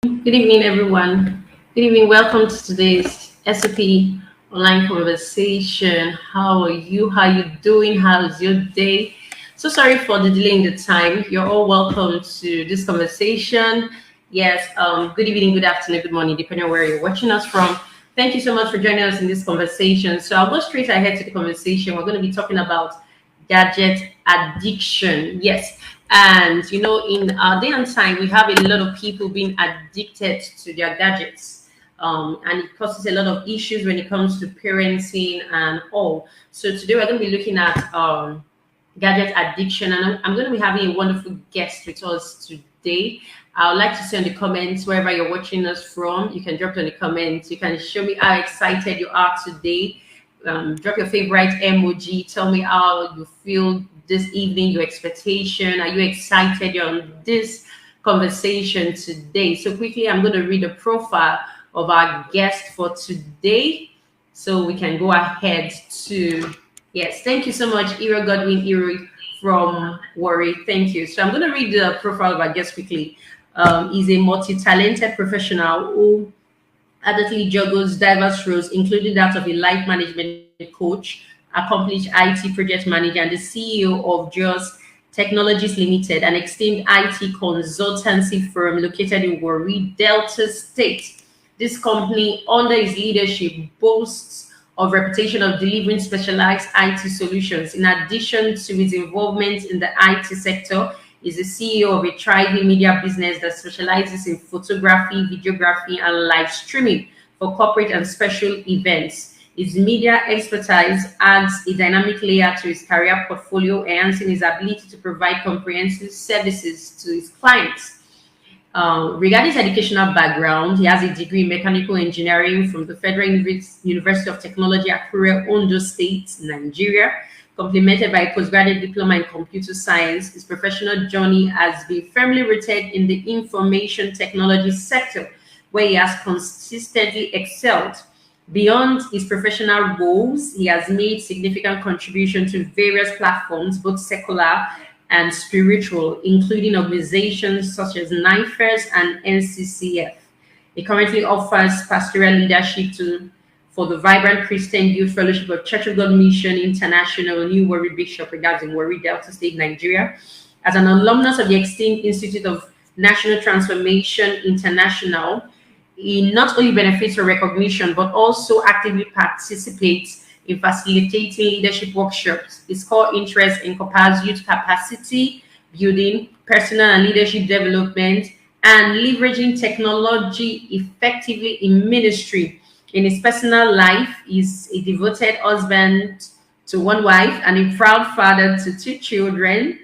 Good evening, everyone. Good evening. Welcome to today's SOP online conversation. How are you? How you doing? How's your day? So sorry for the delay in the time. You're all welcome to this conversation. Yes. Good evening, good afternoon, good morning, depending on where you're watching us from. Thank you so much for joining us in this conversation. So I'll go straight ahead to the conversation. We're going to be talking about gadget addiction. Yes. And in our day and time, we have a lot of people being addicted to their gadgets. And it causes a lot of issues when it comes to parenting and all. So today we're going to be looking at gadget addiction, and I'm going to be having a wonderful guest with us today. I would like to see in the comments wherever you're watching us from. You can drop it in the comments. You can show me how excited you are today. Drop your favorite emoji. Tell me how you feel this evening, your expectation. Are you excited on this conversation today? So quickly, I'm going to read the profile of our guest for today so we can go ahead to, yes, thank you so much, Ira Godwin Iri from Worry. Thank you. So I'm going to read the profile of our guest quickly. He's a multi-talented professional who adultly juggles diverse roles, including that of a life management coach, accomplished IT project manager, and the CEO of Just Technologies Limited, an esteemed IT consultancy firm located in Warri, Delta State. This company, under his leadership, boasts of reputation of delivering specialized IT solutions. In addition to his involvement in the IT sector, is the CEO of a thriving media business that specializes in photography, videography, and live streaming for corporate and special events. His media expertise adds a dynamic layer to his career portfolio, enhancing his ability to provide comprehensive services to his clients. Regarding his educational background, he has a degree in mechanical engineering from the Federal University of Technology, Akure, Ondo State, Nigeria, complemented by a postgraduate diploma in computer science. His professional journey has been firmly rooted in the information technology sector, where he has consistently excelled. Beyond his professional goals, he has made significant contribution to various platforms, both secular and spiritual, including organizations such as NIFERS and NCCF. He currently offers pastoral leadership for the Vibrant Christian Youth Fellowship of Church of God Mission International, New Warri Bishop, regards in Warri, Delta State, Nigeria. As an alumnus of the esteemed Institute of National Transformation International, he not only benefits from recognition but also actively participates in facilitating leadership workshops. His core interests encompass youth capacity building, personal and leadership development, and leveraging technology effectively in ministry. In his personal life, he's a devoted husband to one wife and a proud father to two children.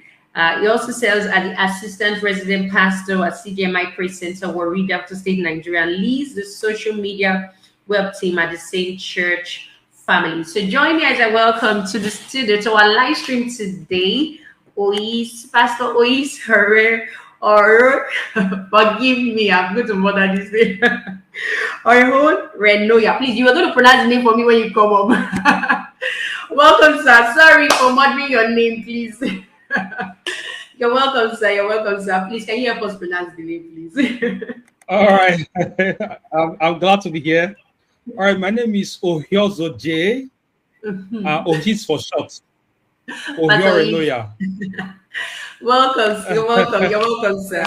He also serves as the assistant resident pastor at CGMI Praise Center, Warri, Delta State, Nigeria, and leads the social media web team at the same church family. So join me as I welcome to the studio, to our live stream today, Ohis, Pastor Ohis Herrera, or forgive me, I'm going to murder this name. Ohiorenoya. Please, you were going to pronounce the name for me when you come up. Welcome, sir. Sorry for murdering your name, please. You're welcome, sir. You're welcome, sir. Please, can you help us pronounce the name, please? All right. I'm glad to be here. All right. My name is Ohiozo. Ohis for short. Ohiorenoya. Welcome. You're welcome. You're welcome, sir.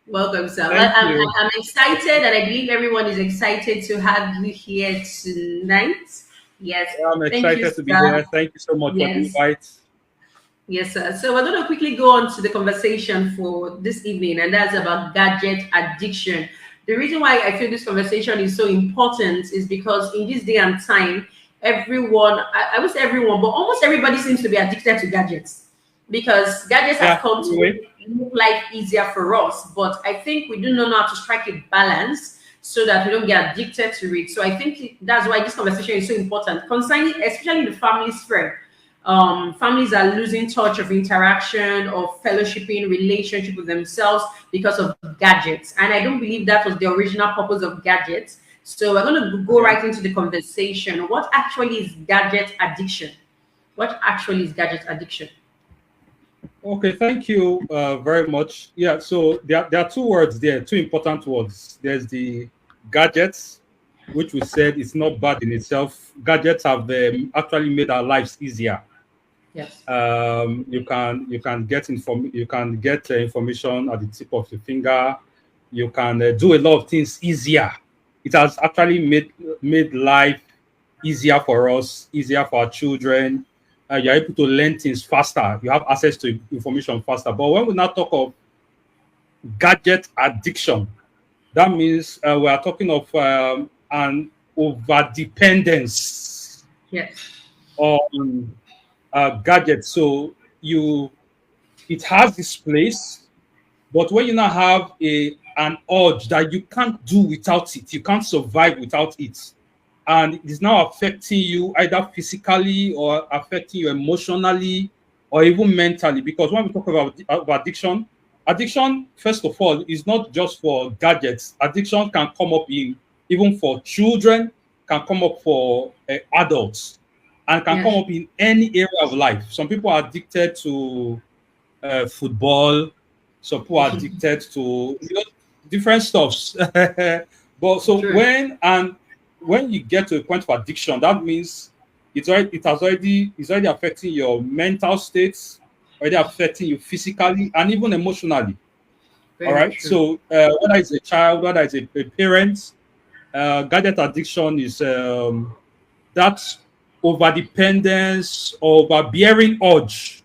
Welcome, sir. Well, Thank you. I'm excited, and I believe everyone is excited to have you here tonight. Yes. I'm Thank you, excited to be sir. here. Thank you so much for the Yes. invite. Yes, sir. So we're going to quickly go on to the conversation for this evening, and that's about gadget addiction. The reason why I feel this conversation is so important is because in this day and time, everyone, I would say everyone, but almost everybody seems to be addicted to gadgets because gadgets have Yeah. come to Wait. make life easier for us. But I think we do not know how to strike a balance so that we don't get addicted to it. So I think that's why this conversation is so important, concerning, especially the family sphere. Families are losing touch of interaction, of fellowshipping, relationship with themselves because of gadgets. And I don't believe that was the original purpose of gadgets. So we're going to go Yeah. right into the conversation. What actually is gadget addiction? What actually is gadget addiction? Okay, thank you very much. Yeah, so there are two words there, two important words. There's the gadgets, which we said it's not bad in itself. Gadgets have actually made our lives easier. Yes. You can get information at the tip of your finger. You can do a lot of things easier. It has actually made life easier for us, easier for our children. You're able to learn things faster. You have access to information faster. But when we now talk of gadget addiction, that means we are talking of an over dependence Yes. on gadgets. So you it has this place, but when you now have an urge that you can't do without it, you can't survive without it, and it is now affecting you either physically or affecting you emotionally or even mentally. Because when we talk about addiction, addiction first of all is not just for gadgets. Addiction can come up in even for children, can come up for adults, and can come Yes. up in any area of life. Some people are addicted to football. Some people are addicted to different stuffs. But so True. when you get to a point of addiction, that means it's already affecting your mental states, already affecting you physically and even emotionally. All Very right. true. So whether it's a child, whether it's a parent, gadget addiction is that over dependence, overbearing urge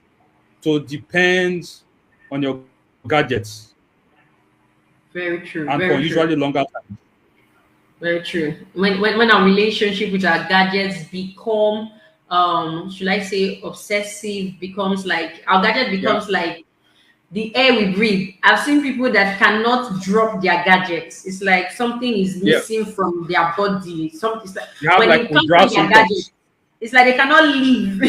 to depend on your gadgets Very and true. for Very usually true. longer time. Very true. When our relationship with our gadgets become, should I say, obsessive, becomes like our gadget Yeah. becomes like the air we breathe. I've seen people that cannot drop their gadgets. It's like something is Yes. missing from their body. Something it's like You have when like it comes withdrawal to their gadget, symptoms. it's like they cannot live.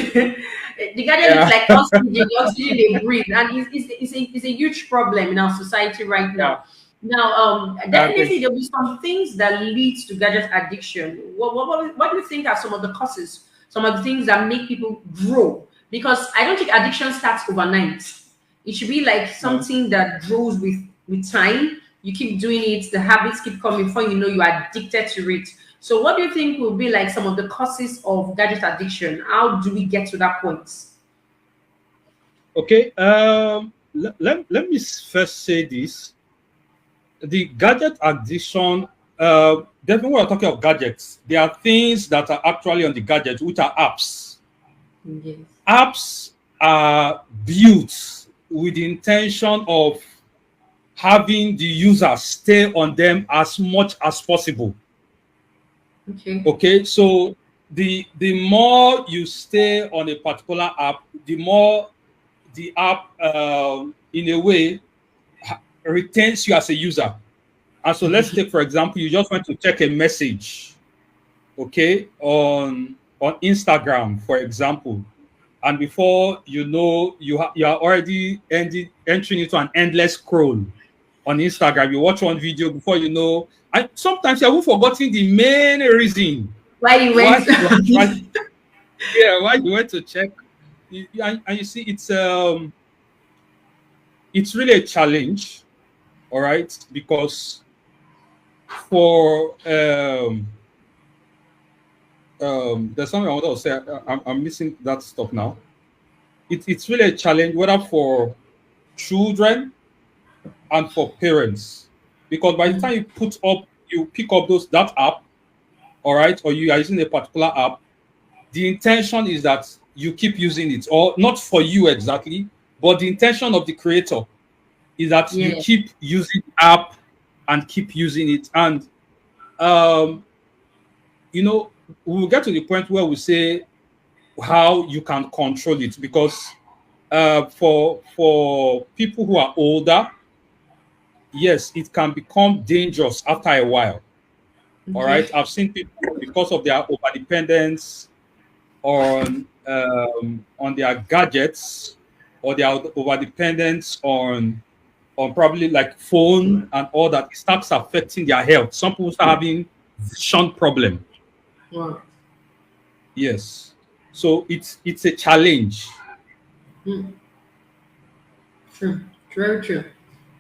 The gadget is Yeah. like oxygen, the oxygen they breathe, and it's a huge problem in our society right Yeah. now. Now, And definitely there'll be some things that leads to gadget addiction. What do you think are some of the causes? Some of the things that make people grow? Because I don't think addiction starts overnight. It should be like no. something that grows with time. You keep doing it, the habits keep coming before you know you are addicted to it. So, what do you think will be like some of the causes of gadget addiction? How do we get to that point? Okay. Let me first say this. The gadget addiction, definitely when we're talking of gadgets, there are things that are actually on the gadget, which are apps. Yes. Apps are built with the intention of having the user stay on them as much as possible. Okay. Okay, so the more you stay on a particular app, the more the app, in a way, retains you as a user. And so let's take, for example, you just want to check a message, okay, on Instagram, for example, and before you know, you are already entering into an endless scroll on Instagram. You watch one video before you know, and sometimes you have forgotten the main reason Why you why went? you actually, yeah, why you went to check. And you see, it's really a challenge, all right, because for there's something I want to say. I'm missing that stuff now. It's really a challenge, whether for children and for parents, because by the time you pick up that app, all right, or you are using a particular app, the intention is that you keep using it, or not for you exactly, but the intention of the creator is that you Yeah. keep using the app and keep using it. And um, you know, we'll get to the point where we say how you can control it, because for people who are older, yes, it can become dangerous after a while. All Okay. right, I've seen people, because of their over dependence on their gadgets, or their over dependence on probably like phone and all that, it starts affecting their health. Some people start having vision problem. Wow. Yes, so it's a challenge. Hmm. True. Very true.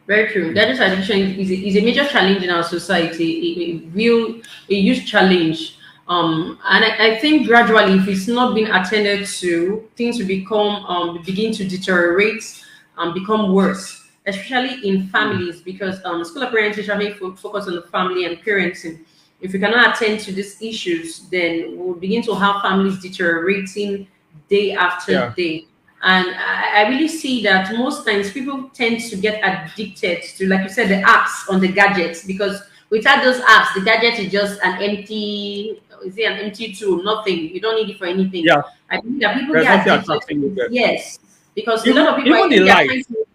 Very true. Gadget addiction is a major challenge in our society, a huge challenge. And I think gradually, if it's not being attended to, things will begin to deteriorate and become worse, especially in Mm. families, because school of parenting usually focus on the family and parenting. If we cannot attend to these issues, then we'll begin to have families deteriorating day after Yeah. day. And I really see that most times people tend to get addicted to, like you said, the apps on the gadgets, because without those apps, the gadget is just an empty, is it an empty tool? Nothing. You don't need it for anything. Yeah. I think that people There's get nothing addicted attracting you to, there. yes, because a lot Even of people, I even the think they are light. trying to,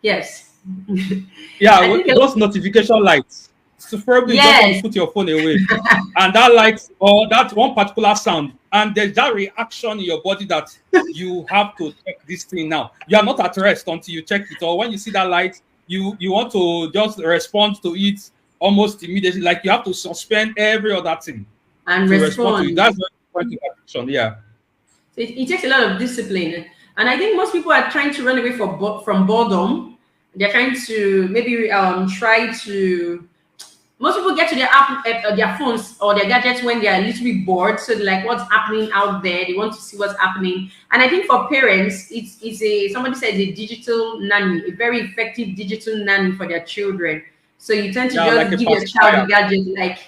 yes. Yeah, I think, those notification lights. So probably you just want to yes, put your phone away, and that light or that one particular sound, and there's that reaction in your body that you have to check this thing now. You are not at rest until you check it, or when you see that light, you want to just respond to it almost immediately. Like you have to suspend every other thing and to respond to it. That's respond. the point of addiction. Yeah, So it takes a lot of discipline. And I think most people are trying to run away from boredom. They're trying to maybe try to. Most people get to their phones or their gadgets when they are a little bit bored. So they're like, what's happening out there? They want to see what's happening. And I think for parents, it's a somebody said a digital nanny, a very effective digital nanny for their children. So you tend to yeah, like just a give your child the pacifier. gadget, like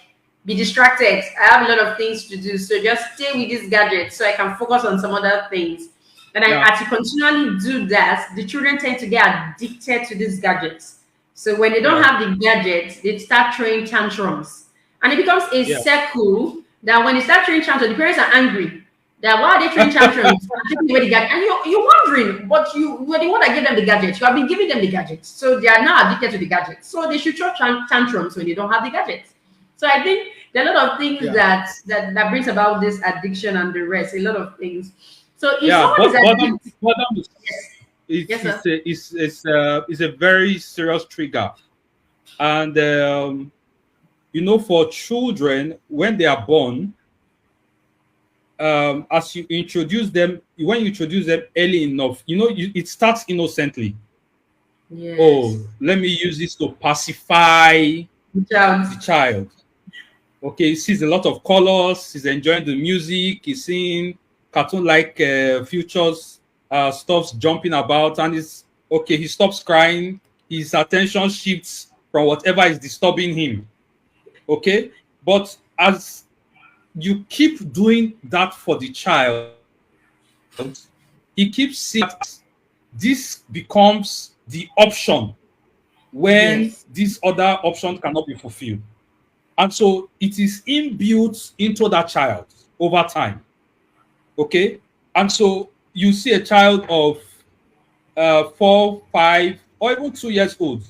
be distracted. I have a lot of things to do, so just stay with this gadget so I can focus on some other things. And Yeah, as you continually do that, the children tend to get addicted to these gadgets. So when they don't yeah, have the gadget, they start throwing tantrums. And it becomes a yeah. circle that when they start throwing tantrums, the parents are angry. That why are they throwing tantrums? And taking away the gadget. And you're wondering, but you were the one that gave them the gadget. You have been giving them the gadget. So they are now addicted to the gadget. So they should throw tantrums when they don't have the gadget. So I think there are a lot of things Yeah. that brings about this addiction and the rest, a lot of things. So if Yeah, someone is but addicted, boredom yes, it's yes, sir. it's a very serious trigger, and for children when they are born, as you introduce them, when you introduce them early enough, it starts innocently. Yes. Oh, let me use this to pacify Good job. the child. Okay, he sees a lot of colors, he's enjoying the music, he's seeing cartoon like futures stuffs jumping about, and he's okay, he stops crying, his attention shifts from whatever is disturbing him. Okay, but as you keep doing that for the child, he keeps seeing that this becomes the option when Yes. this other option cannot be fulfilled. And so it is inbuilt into that child over time. Okay. And so you see a child of 4, 5, or even 2 years old.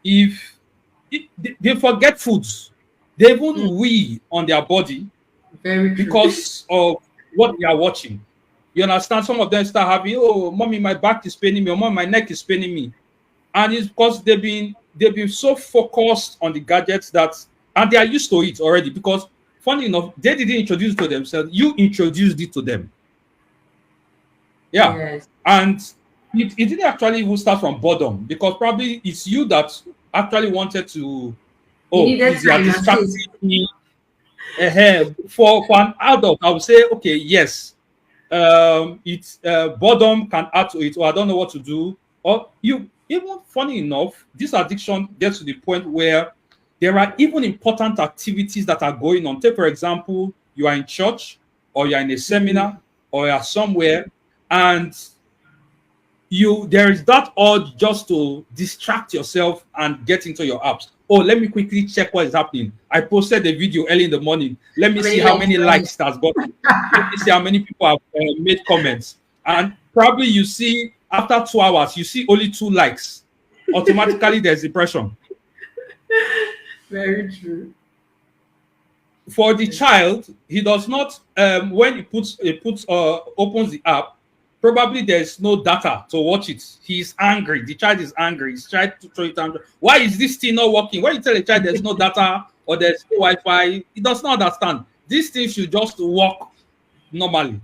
If they forget foods, they Mm, even wee on their body very true. because of what they are watching. You understand? Some of them start having, oh, mommy, my back is paining me, or mom, my neck is paining me. And it's because they've been so focused on the gadgets that, and they are used to it already, because funny enough, they didn't introduce it to themselves, you introduced it to them. Yeah. Yes. And it didn't actually even start from boredom, because probably it's you that actually wanted to, You oh needed please, you are time and distracting space. me. For an adult, I would say, okay, yes, it's boredom can add to it, or I don't know what to do. Or you even funny enough, this addiction gets to the point where there are even important activities that are going on. Take, for example, you are in church, or you're in a Mm, seminar, or you're somewhere, and there is that urge just to distract yourself and get into your apps. Oh, let me quickly check what is happening. I posted a video early in the morning. Let me how see many how likes many do I need? likes it has gotten. Let me see how many people have made comments. And probably you see after 2 hours, you see only 2 likes. Automatically, there's depression. Very true. For the child, he does not, when he puts opens the app, probably there's no data to watch it. He's angry. The child is angry. He's trying to throw it down. Why is this thing not working? When you tell a child there's no data or there's no Wi-Fi, he does not understand. This thing should just work normally.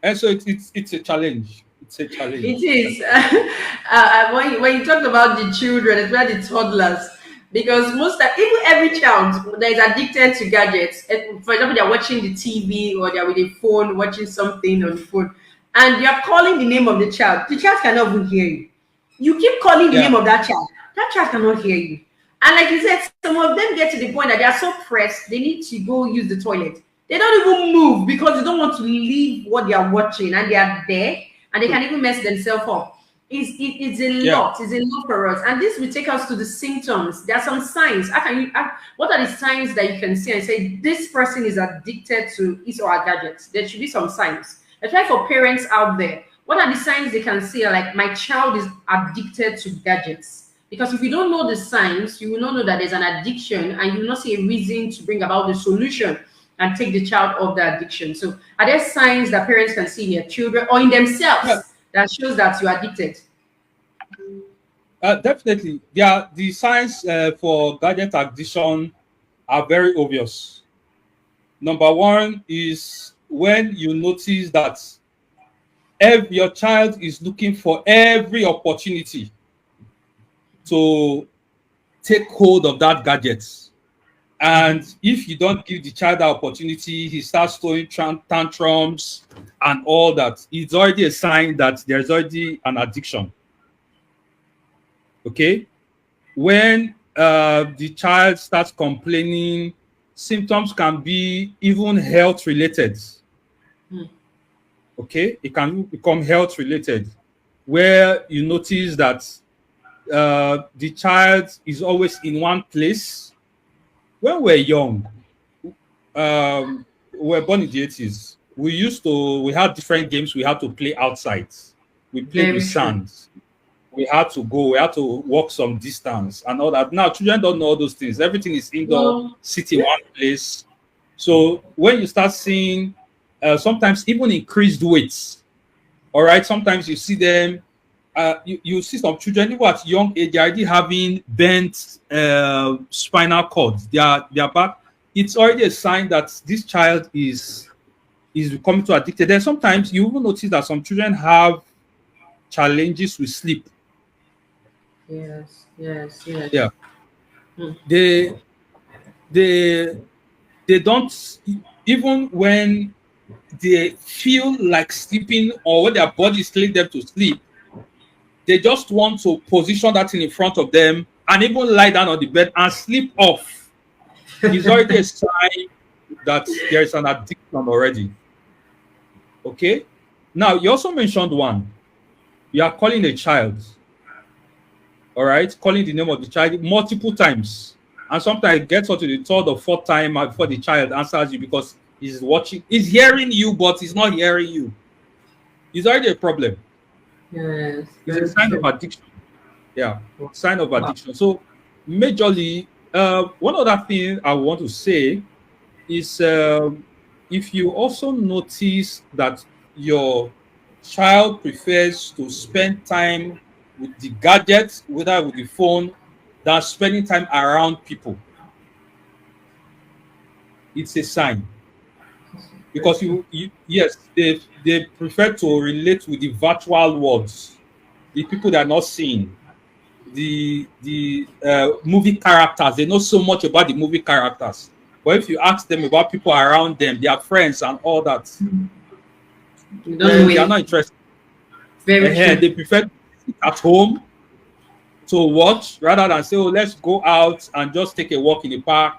And so it's a challenge. It's a It challenge. is. When you talked about the children, especially the toddlers, because even every child that is addicted to gadgets. For example, they're watching the TV or they're with a phone, watching something on the phone, and you're calling the name of the child cannot even hear you. You keep calling the Yeah. name of that child cannot hear you. And like you said, some of them get to the point that they are so pressed, they need to go use the toilet. They don't even move because they don't want to leave what they are watching, and they are there, and they So, can even mess themselves up. It's a yeah. lot. It's a lot for us. And this will take us to the symptoms. There are some signs. What are the signs that you can see and say this person is addicted to his or her gadgets? There should be some signs. Especially for parents out there, what are the signs they can see? Like, my child is addicted to gadgets. Because if you don't know the signs, you will not know that there's an addiction, and you will not see a reason to bring about the solution and take the child off the addiction. So, are there signs that parents can see in their children or in Yeah. themselves that shows that you're addicted? Definitely. Yeah. The signs for gadget addiction are very obvious. Number one is when you notice that your child is looking for every opportunity to take hold of that gadget. And if you don't give the child that opportunity, he starts throwing tantrums and all that. It's already a sign that there's already an addiction. Okay. When the child starts complaining, symptoms can be even health related. Hmm. Okay. It can become health related, where you notice that the child is always in one place. When we're young, we were born in the 80s. We had different games we had to play outside. We played with Very true. sand. We had to walk some distance and all that. Now, children don't know all those things. Everything is indoor, No. sit in one place. So when you start seeing sometimes even increased weights, all right, sometimes you see them, you see some children, even at young age, they're already having bent spinal cords. Their back. It's already a sign that this child is becoming too addicted. Then sometimes you will notice that some children have challenges with sleep. Yes, yes, yes. Yeah, Hmm. they they they don't, even when they feel like sleeping or when their body is telling them to sleep, they just want to position that thing in front of them and even lie down on the bed and sleep off. It's already a sign that there is an addiction already. Okay. Now you also mentioned one. You are calling a child, all right, calling the name of the child multiple times. And sometimes it gets up to the third or fourth time before the child answers you because he's hearing you, but he's not hearing you. It's already a problem. Yes, It's a very sign of true. addiction. Yeah, sign of Wow. addiction. So, majorly, one other thing I want to say is if you also notice that your child prefers to spend time with the gadget, whether with the phone, than spending time around people, it's a sign. Very Because true. yes, they prefer to relate with the virtual worlds, the people they're not seeing, the movie characters. They know so much about the movie characters. But if you ask them about people around them, their friends and all that, You don't know then they are it. not interested. Very true. They prefer to sit at home to watch rather than say, "Oh, let's go out and just take a walk in the park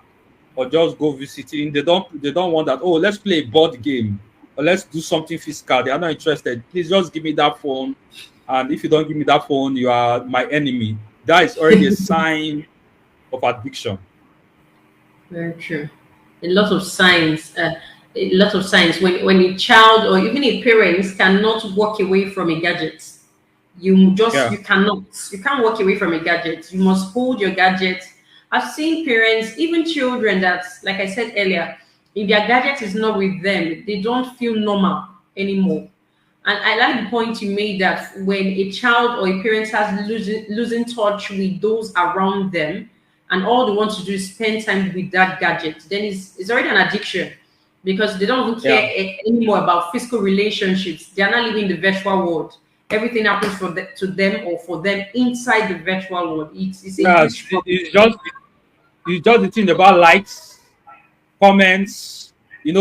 or just go visiting." They don't want that. "Oh, let's play a board game or let's do something physical." They are not interested. Please just give me that phone, and if you don't give me that phone, you are my enemy. That is already a sign of addiction. Very true. A lot of signs. A lot of signs. When a child or even a parent cannot walk away from a gadget, Yeah, you can't walk away from a gadget. You must hold your gadget. I've seen parents, even children, that, like I said earlier, if their gadget is not with them, they don't feel normal anymore. And I like the point you made that when a child or a parent has losing touch with those around them, and all they want to do is spend time with that gadget, then it's already an addiction, because they don't even care yeah, anymore about physical relationships. They are not living in the virtual world. everything happens to them or for them inside the virtual world. It's a Yes, huge problem. it's just the thing about likes, comments. They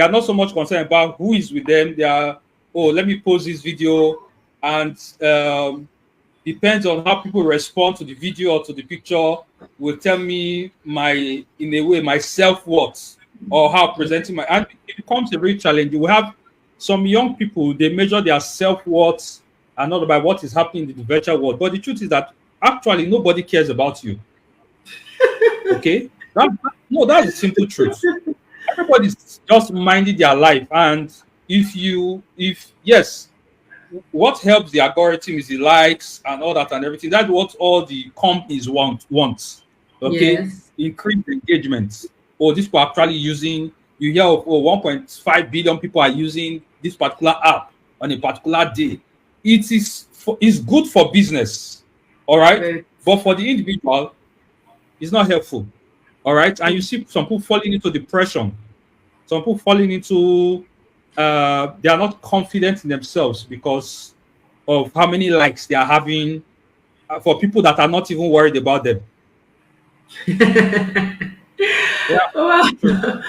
are not so much concerned about who is with them. They are, oh, let me post this video, and depends on how people respond to the video or to the picture will tell me my, in a way, my self-worth, or how presenting my, and it becomes a real challenge. You will have some young people, they measure their self-worth and not by what is happening in the virtual world, but the truth is that actually nobody cares about you. Okay, no, that's the simple truth. Everybody's just minding their life, and if yes, what helps the algorithm is the likes and all that and everything. That's what all the companies want. Okay, Yes. increase engagement. Oh, this people are actually using. You hear of, oh, 1.5 billion people are using this particular app on a particular day. It's good for business, all right, Very. but for the individual, it's not helpful. All right, and you see some people falling into depression, some people falling into they are not confident in themselves because of how many likes they are having for people that are not even worried about them. Yeah, Well, true.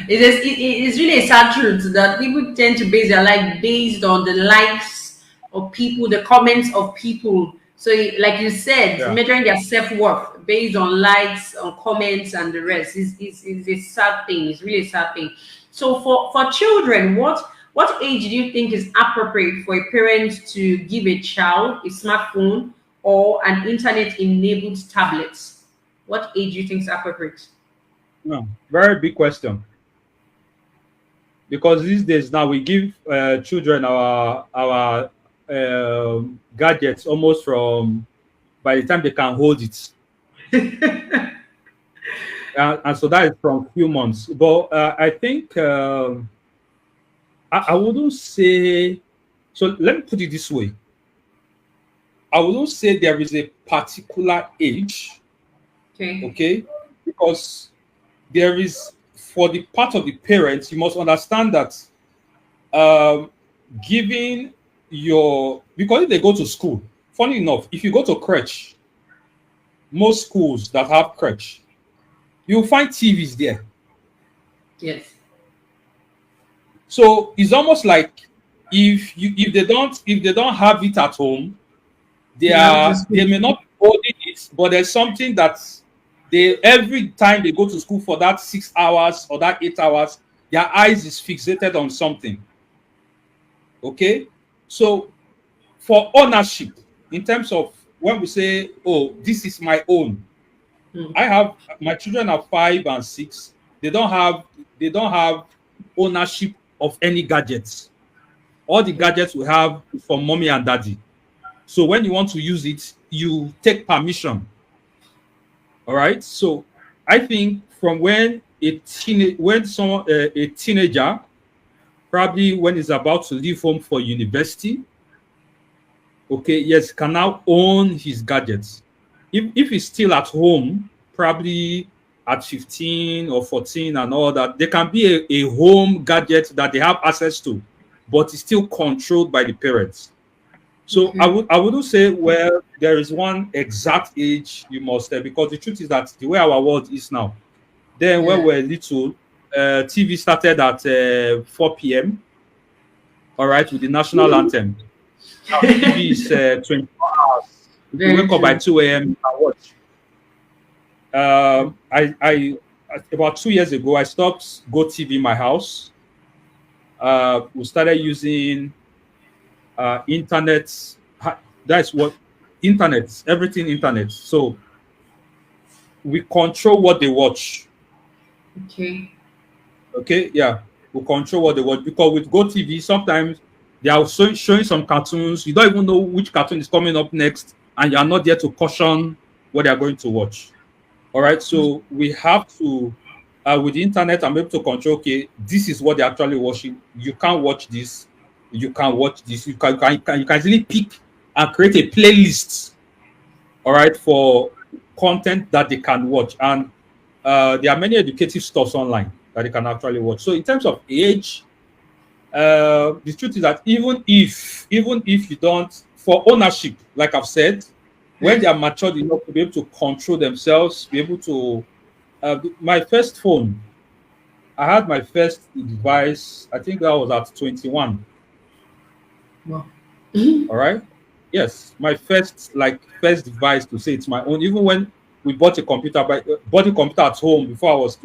it is really a sad truth that people tend to base their life based on the likes of people, the comments of people. So, like you said, Yeah. measuring their self worth based on likes, on comments, and the rest is a sad thing. It's really a sad thing. So, for children, what age do you think is appropriate for a parent to give a child a smartphone or an internet-enabled tablet? What age do you think is appropriate? No, very big question, because these days now we give children our gadgets almost from by the time they can hold it, and so that is from few months. But I think I wouldn't say. So let me put it this way: I wouldn't say there is a particular age, Okay. okay, because there is, for the part of the parents, you must understand that um, giving your, because if they go to school, funny enough, if you go to crèche, most schools that have crèche, you'll find TVs there. Yes. So it's almost like if they don't have it at home, Yeah, to they school. may not be holding it, but there's something that they, every time they go to school for that 6 hours or that 8 hours, their eyes is fixated on something. Okay, so for ownership, in terms of when we say, oh, this is my own, Mm. I have, my children are 5 and 6. They don't have ownership of any gadgets. All the Okay. gadgets we have is from mommy and daddy. So when you want to use it, you take permission. All right. So I think from when a teenager, probably when he's about to leave home for university, okay, yes, can now own his gadgets. If he's still at home, probably at 15 or 14 and all that, there can be a home gadget that they have access to, but it's still controlled by the parents. So Okay. I wouldn't say, well, there is one exact age you must because the truth is that the way our world is now. Then when Yeah. we were little, TV started at 4 p.m. All right, with the national anthem. Now TV is 24 hours. If you Very wake up by true. 2 a.m., you can watch. I about 2 years ago, I stopped Go TV in my house. We started using internet. That's what internet, everything internet. So we control what they watch. Okay. Okay, yeah, we control what they watch because with Go TV, sometimes they are showing some cartoons. You don't even know which cartoon is coming up next, and you are not there to caution what they are going to watch. All right, so we have to, with the internet, I'm able to control. Okay, this is what they're actually watching. You can't watch this. You can watch this. You can easily pick and create a playlist. All right, for content that they can watch, and there are many educative stuffs online that they can actually watch. So in terms of age, The truth is that even if you don't, for ownership, like I've said, when they are matured enough to be able to control themselves, be able to. My first phone, I had my first device. I think that was at 21. Wow. All right. Yes, my first device to say it's my own. Even when we bought a computer at home before I was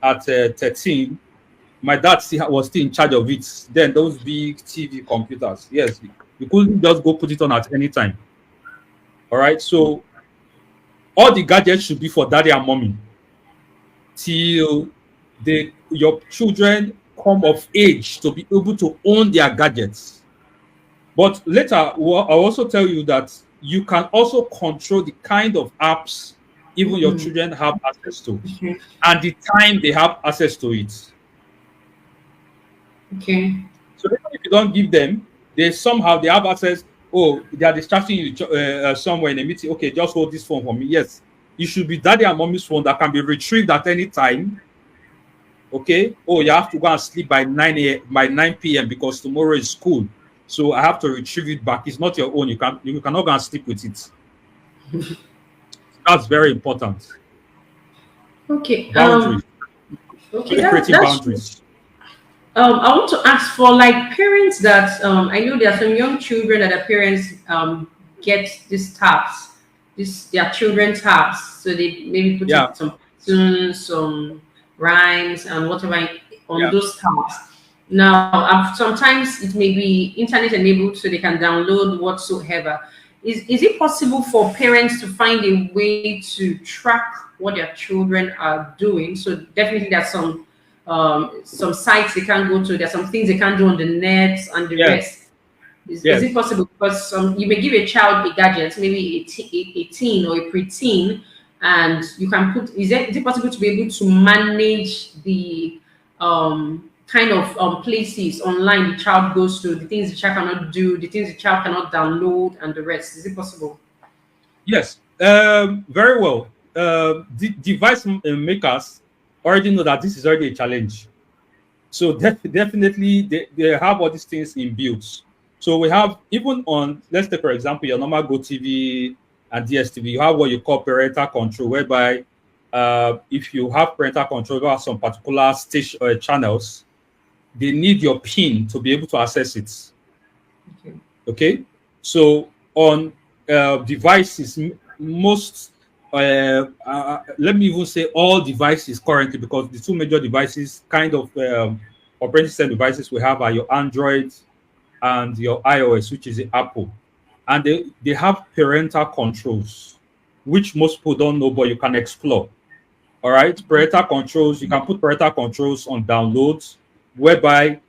at 13. My dad was still in charge of it. Then those big TV computers. Yes, you couldn't just go put it on at any time. All right. So all the gadgets should be for daddy and mommy till your children come of age to be able to own their gadgets. But later, I'll also tell you that you can also control the kind of apps even your Mm-mm. children have access to Okay. and the time they have access to it. Okay. So even if you don't give them, they have access. Oh, they are distracting you somewhere in a meeting. Okay, just hold this phone for me. Yes, it should be daddy and mommy's phone that can be retrieved at any time. Okay. Oh, you have to go and sleep by 9 p.m. because tomorrow is school. So I have to retrieve it back. It's not your own. You cannot go and sleep with it. That's very important. Okay. Boundaries. Okay. Really That creating that's true. boundaries. I want to ask for like parents that I know there are some young children that their parents get these tabs, this their children tabs, so they maybe put Yeah. it some tunes, some rhymes, and whatever on Yeah. those tabs. Now, sometimes it may be internet enabled, so they can download whatsoever. Is it possible for parents to find a way to track what their children are doing? So definitely, there's some sites they can't go to. There's some things they can't do on the net and the Yes. rest. Is it Yes. possible? Because you may give a child a gadget, maybe a teen or a preteen, and you can put. Is it possible to be able to manage the kind of places online the child goes to, the things the child cannot do, the things the child cannot download, and the rest? Is it possible? Yes. Very well. The device makers already know that this is already a challenge. So definitely they have all these things inbuilt. So we have even on, let's take for example your normal Go TV and DSTV, you have what you call parental control, whereby if you have parental control over some particular station or channels, they need your PIN to be able to access it. Okay. Okay, so on devices, most let me even say all devices currently, because the two major devices kind of operating system devices we have are your Android and your iOS, which is the Apple, and they have parental controls, which most people don't know, but you can explore. All right, parental controls, you can put parental controls on downloads, whereby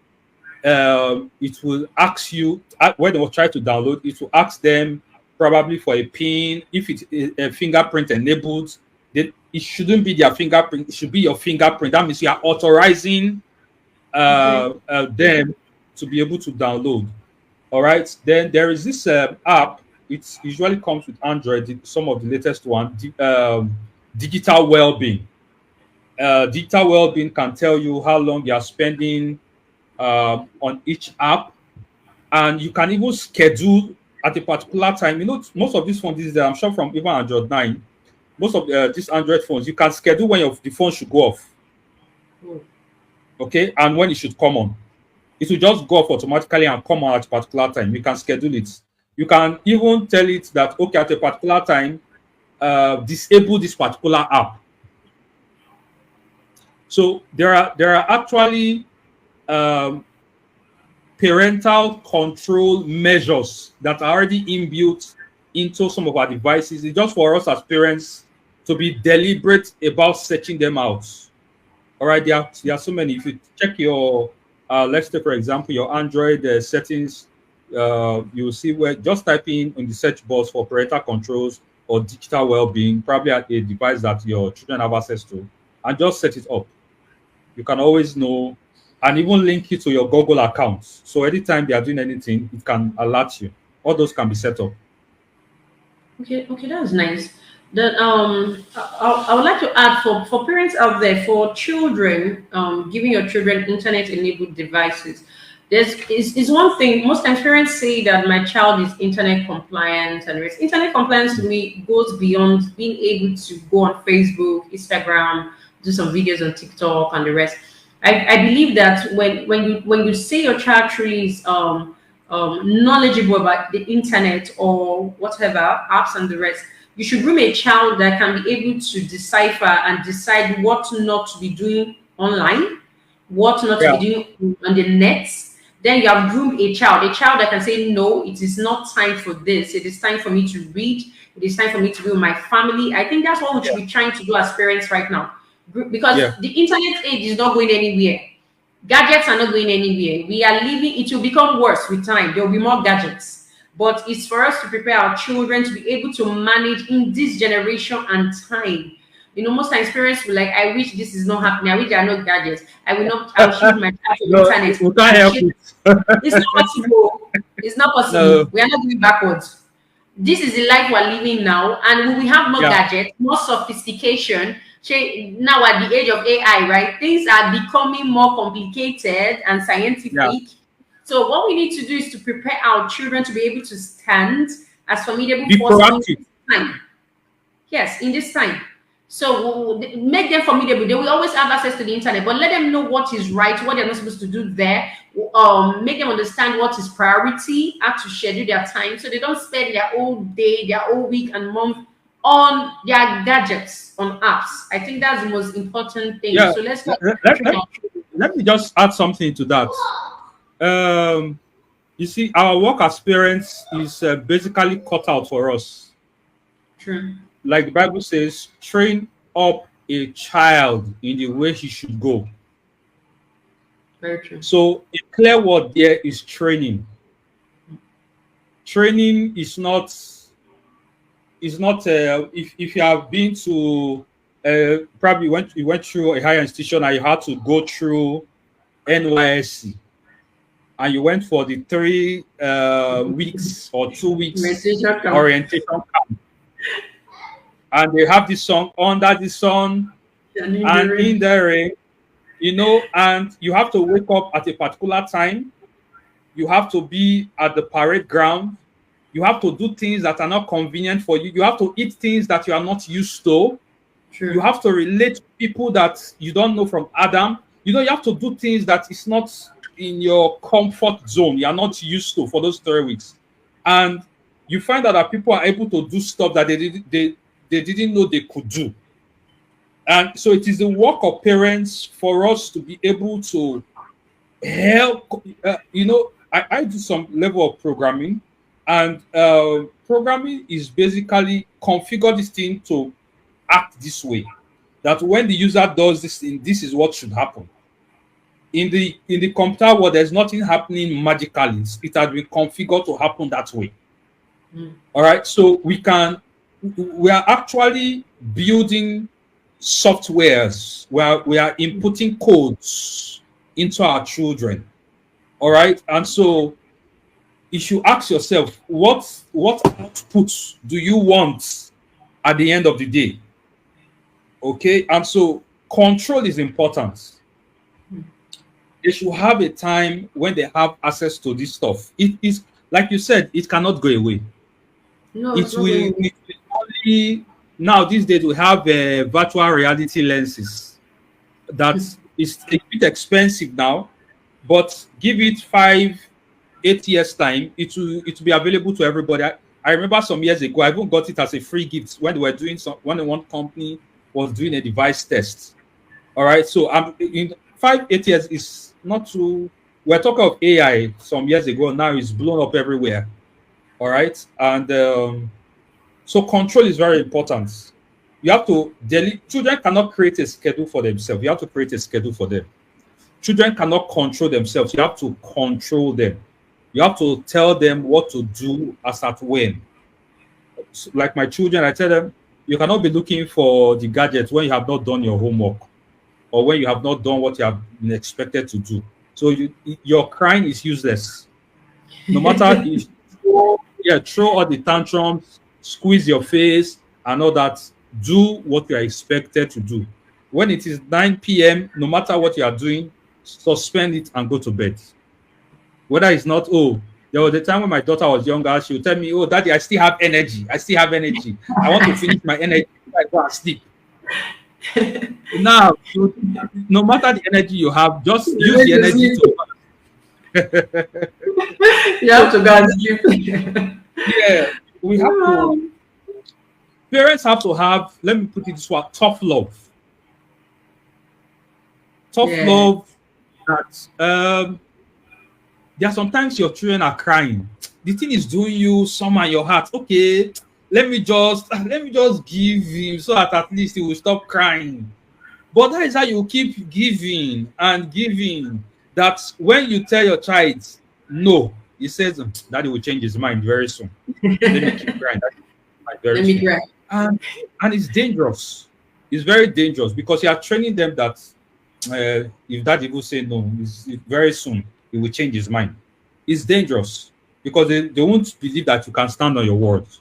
it will ask you when they will try to download, it will ask them probably for a pin. If it's a fingerprint enabled, then it shouldn't be their fingerprint, it should be your fingerprint. That means you are authorizing Okay. them to be able to download. All right, then there is this app. It usually comes with Android, some of the latest one, digital well-being. Digital well-being can tell you how long you are spending on each app, and you can even schedule at a particular time. You know, most of these phones these days, I'm sure from even Android 9, most of these Android phones, you can schedule when the phone should go off, Oh, okay, and when it should come on. It will just go off automatically and come on at a particular time. You can schedule it. You can even tell it that, okay, at a particular time, disable this particular app. So there are actually um, parental control measures that are already inbuilt into some of our devices. It's just for us as parents to be deliberate about searching them out. All right, there are so many. If you check your, let's take for example your Android settings, you will see where just type in the search box for parental controls or digital well-being, probably at a device that your children have access to, and just set it up. You can always know, and even link it to your Google account. So anytime they are doing anything, it can alert you. All those can be set up. okay, okay, that's nice. That I would like to add for parents out there, for children, giving your children internet enabled devices. Is one thing. Most times parents say that my child is internet compliant, and the rest. Internet compliance to me goes beyond being able to go on Facebook, Instagram, do some videos on TikTok and the rest. I believe that when you say your child truly is knowledgeable about the internet or whatever apps and the rest, you should groom a child that can be able to decipher and decide what not to be doing online, what not to Yeah, be doing on the net. Then you have groomed a child that can say, no, it is not time for this. It is time for me to read. It is time for me to be with my family. I think that's what we yeah, should be trying to do as parents right now. Because yeah. the internet age is not going anywhere. Gadgets are not going anywhere. We are living, it will become worse with time. There will be more gadgets. But it's for us to prepare our children to be able to manage in this generation and time. Most times parents will like, I wish this is not happening. I wish there are no gadgets. I will shift my child to No, internet. we can't I will help shift. it. It's not possible. It's not possible. No, We are not going backwards. This is the life we're living now, and we have more yeah, gadgets, more sophistication. Now at the age of AI, right? Things are becoming more complicated and yeah. scientific. So what we need to do is to prepare our children to be able to stand as formidable Be force in proactive. this time. Yes, in this time. So make them formidable. They will always have access to the internet, but let them know what is right, what they're not supposed to do there. Make them understand what is priority, how to schedule their time, so they don't spend their whole day, their whole week and month on their gadgets, on apps. I think that's the most important thing. Yeah. So let's Let, not let, train let, our children. let me just add something to that. Um, you see, our work as parents is basically cut out for us. True. Like the Bible says, train up a child in the way he should go. Very true. So a clear word there is training. Training is not if you have been to probably you went through a higher institution and you had to go through NYSC and you went for the 3 weeks or 2 weeks Meditation camp. orientation camp, and they have this song under the sun And in the and in rain. the rain, and you have to wake up at a particular time. You have to be at the parade ground. You have to do things that are not convenient for you. You have to eat things that you are not used to. You True. have to relate to people that you don't know from Adam. You have to do things that is not in your comfort zone. You are not used to for those 3 weeks. And you find out that people are able to do stuff that they didn't know they could do. And so it is the work of parents for us to be able to help. I do some level of programming, and programming is basically configure this thing to act this way. That when the user does this thing, this is what should happen. In the computer world, there's nothing happening magically. It has been configured to happen that way. Mm. All right. So we are actually building softwares where we are inputting codes into our children. All right. And so you should ask yourself, what output do you want at the end of the day? Okay. And so control is important. They should have a time when they have access to this stuff. It is, like you said, it cannot go away. No, it's It not will, going. it will only, now these days we have virtual reality lenses that is a bit expensive now, but give it 5, 8 years time, it will be available to everybody. I remember some years ago, I even got it as a free gift when they were doing when one company was doing a device test. All right, so in 5, 8 years is not too. We're talking of AI some years ago. Now it's blown up everywhere. All right, and so control is very important. You have to children cannot create a schedule for themselves. You have to create a schedule for them. Children cannot control themselves. You have to control them. You have to tell them what to do as at when. So, like my children, I tell them, you cannot be looking for the gadget when you have not done your homework or when you have not done what you have been expected to do. So your crying is useless. No matter if, yeah, throw all the tantrums, squeeze your face, and all that, do what you are expected to do. When it is 9 p.m., no matter what you are doing, suspend it and go to bed. Whether it's not, oh, there was a time when my daughter was younger, she would tell me, oh, daddy, I still have energy. I still have energy. I want to finish my energy before I go and sleep. Now, no matter the energy you have, just use the energy to. You have So, to go and sleep. yeah, we have to, parents have to have, let me put it this way, tough love. Tough Yeah. love that there are sometimes your children are crying. The thing is doing you some in your heart. Okay, let me just give him so that at least he will stop crying. But that is how you keep giving and giving. That when you tell your child no, he says, Daddy will change his mind very soon. Let me keep crying. Daddy will change his mind very Let me soon. try. And and it's dangerous. It's very dangerous because you are training them that if daddy will say no, very soon he will change his mind. It's dangerous because they won't believe that you can stand on your words.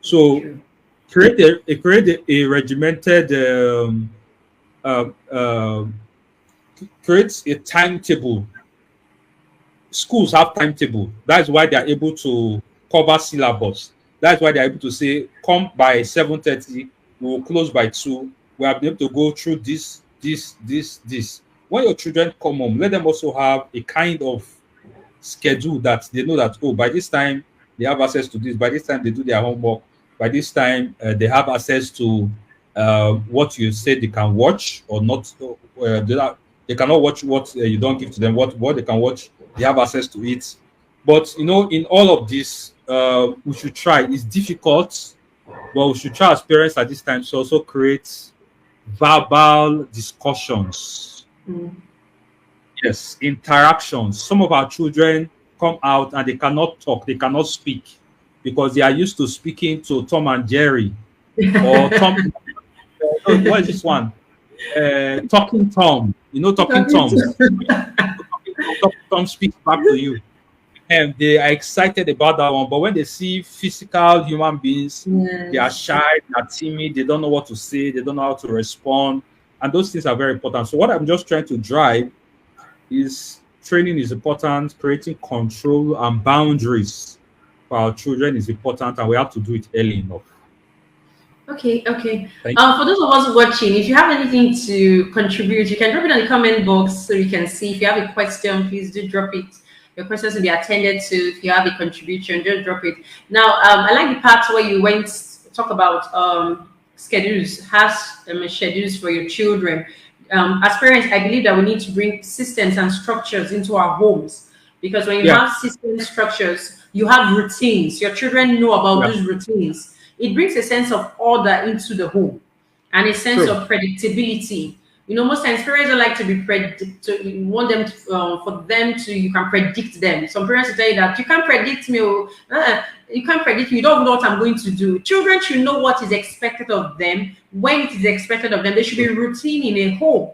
So True. create a regimented uh, uh, create a timetable. Schools have timetable. That's why they are able to cover syllabus. That's why they are able to say, come by 7:30, we will close by 2. We are able to go through this. When your children come home, let them also have a kind of schedule that they know that, oh, by this time they have access to this, by this time they do their homework, by this time they have access to what you said they can watch or not. They cannot watch what you don't give to them. What they can watch, they have access to it. But in all of this, we should try. It's difficult, but we should try as parents at this time to also create verbal discussions. Mm. Yes, interactions. Some of our children come out and they cannot talk, they cannot speak because they are used to speaking to Tom and Jerry or Tom. What is this one? Talking Tom. Talking Toms. Talking Tom speaks back to you, and they are excited about that one. But when they see physical human beings, they are Yes. shy, they are timid, they don't know what to say, they don't know how to respond, and those things are very important. So what I'm just trying to drive is training is important, creating control and boundaries for our children is important, and we have to do it early enough. Okay, okay. Thank For those of us watching, if you have anything to contribute, you can drop it in the comment box so we can see. If you have a question, please do drop it. Your questions will be attended to. If you have a contribution, just drop it. Now, I like the part where you went talk about schedules, has schedules for your children. As parents, I believe that we need to bring systems and structures into our homes because when you Yeah, have system structures, you have routines. Your children know about yeah, those routines. It brings a sense of order into the home and a sense true. of predictability. Most times parents don't like to be predict. You want them to, for them to, you can predict them. Some parents will tell you that you can't predict me. You can't predict me. You don't know what I'm going to do. Children should know what is expected of them when it is expected of them. There should be routine in a home.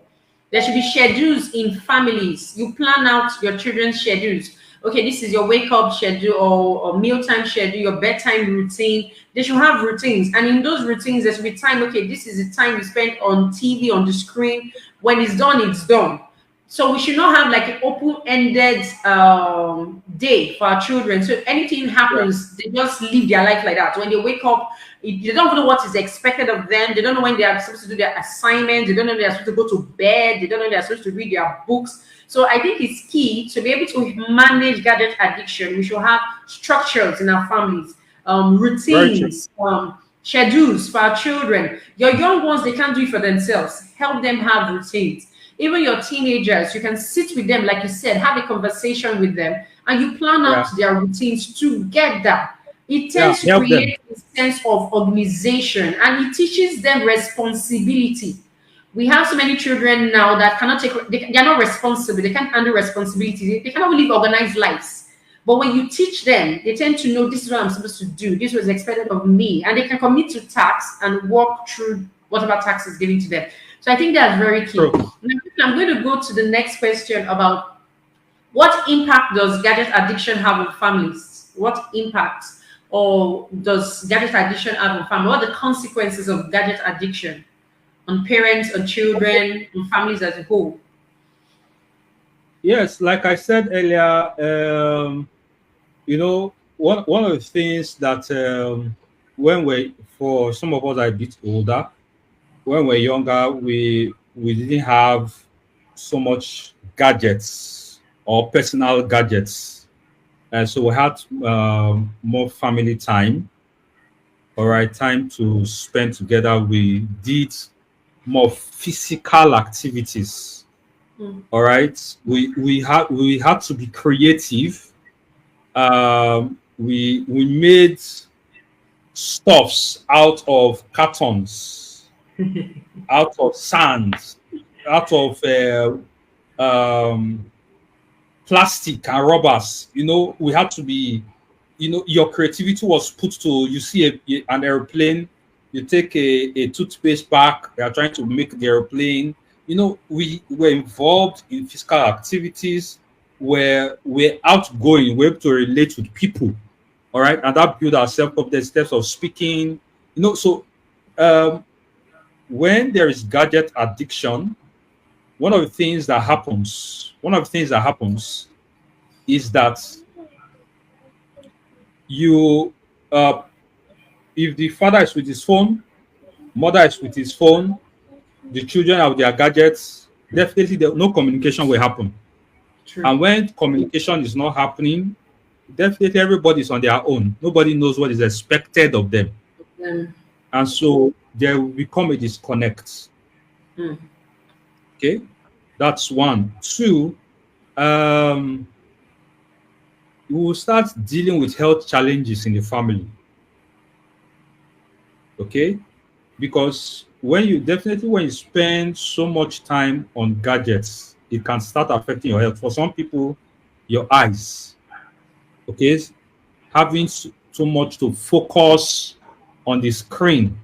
There should be schedules in families. You plan out your children's schedules. Okay, this is your wake up schedule or mealtime schedule, your bedtime routine. They should have routines. And in those routines, there should be time. Okay, this is the time you spend on TV, on the screen. When it's done, it's done. So we should not have like an open-ended day for our children. So anything Yeah, happens, they just live their life like that. When they wake up, they don't know what is expected of them. They don't know when they are supposed to do their assignments. They don't know they are supposed to go to bed. They don't know they are supposed to read their books. So I think it's key to be able to manage gadget addiction. We should have structures in our families, very true. routines, schedules for our children. Your young ones, they can't do it for themselves. Help them have routines. Even your teenagers, you can sit with them, like you said, have a conversation with them, and you plan out Yeah, their routines together. It yeah, tends to help them. create a sense of organization and it teaches them responsibility. We have so many children now that cannot take, they are not responsible, they can't handle responsibility, they cannot live organized lives. But when you teach them, they tend to know this is what I'm supposed to do, this was expected of me, and they can commit to tasks and walk through whatever task is given to them. So I think that's very key. True. Now, I'm going to go to the next question about what impact does gadget addiction have on families? What impact or does gadget addiction have on family? What are the consequences of gadget addiction on parents, on children, on families as a whole? Yes, like I said earlier, one of the things that when we for some of us are a bit older, when we're younger, we didn't have so much gadgets or personal gadgets, and so we had more family time. All right, time to spend together. We did more physical activities. Mm. All right, we had to be creative. We made stuffs out of cartons, out of sand, out of um, plastic and rubbers. We had to be, your creativity was put to, you see an airplane, you take a toothpaste pack, you are trying to make the airplane. We were involved in physical activities where we're outgoing, we're able to relate with people. All right. And that build our self-confidence, steps of speaking. So um, when there is gadget addiction, one of the things that happens is that you uh, if the father is with his phone, mother is with his phone, the children have their gadgets, definitely no communication will happen. True. And when communication is not happening, definitely everybody is on their own. Nobody knows what is expected of them. Um, And so there will become a disconnect. mm, Okay. That's one. Two, um, you will start dealing with health challenges in the family. Okay. Because when you spend so much time on gadgets, it can start affecting your health. For some people, your eyes. Okay. Having so much to focus on the screen.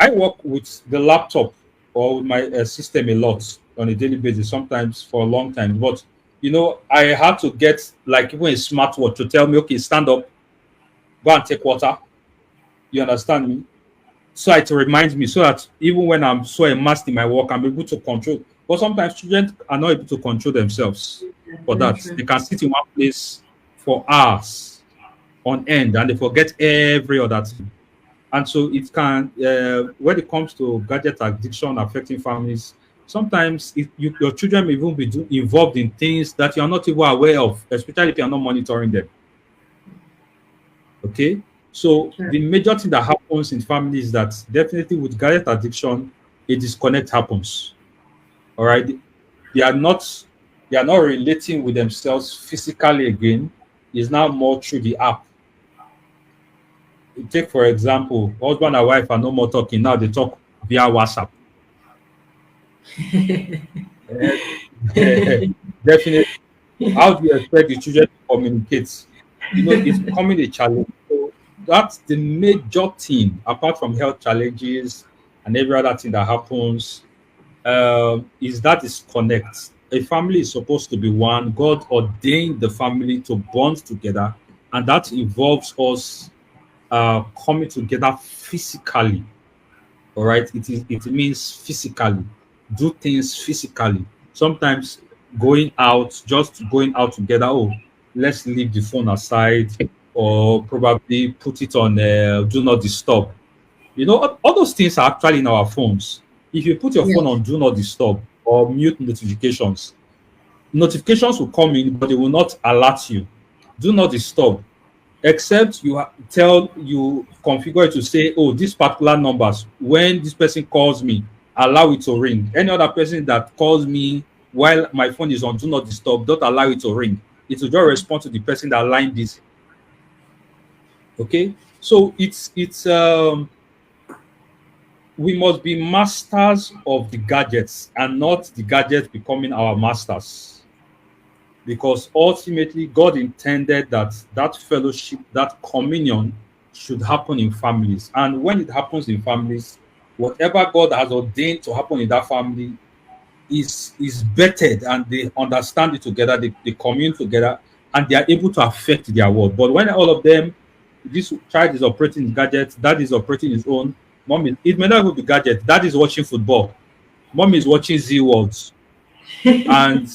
I work with the laptop or with my system a lot on a daily basis, sometimes for a long time. But I had to get like even a smartwatch to tell me, okay, stand up, go and take water. You understand me? So it reminds me so that even when I'm so immersed in my work, I'm able to control. But sometimes children are not able to control themselves for very that. true. They can sit in one place for hours on end and they forget every other thing. And so it can, when it comes to gadget addiction affecting families, sometimes your children may even be involved in things that you are not even aware of, especially if you are not monitoring them. Okay. So True. the major thing that happens in families is that definitely with gadget addiction, a disconnect happens. All right. They are not relating with themselves physically again. It's now more through the app. Take for example, husband and wife are no more talking. Now they talk via WhatsApp. Definitely. How do you expect the children to communicate? It's becoming a challenge. So that's the major thing, apart from health challenges and every other thing that happens, is that disconnect. A family is supposed to be one. God ordained the family to bond together, and that involves us coming together physically. All right, it means physically, do things physically. Sometimes just going out together. Oh, let's leave the phone aside, or probably put it on do not disturb. All those things are actually in our phones. If you put your phone Yes. on do not disturb or mute notifications, notifications will come in, but they will not alert you. Do not disturb, except tell you configure it to say, oh, this particular numbers, when this person calls me, allow it to ring. Any other person that calls me while my phone is on do not disturb, don't allow it to ring. It will just respond to the person that line this. Okay. So it's we must be masters of the gadgets and not the gadgets becoming our masters, because ultimately God intended that fellowship, that communion should happen in families. And when it happens in families, whatever God has ordained to happen in that family is bettered, and they understand it together, they commune together, and they are able to affect their world. But when all of them, this child is operating his gadget, dad is operating his own, mom is, it may not even be gadget, dad is watching football, mom is watching Z Worlds, and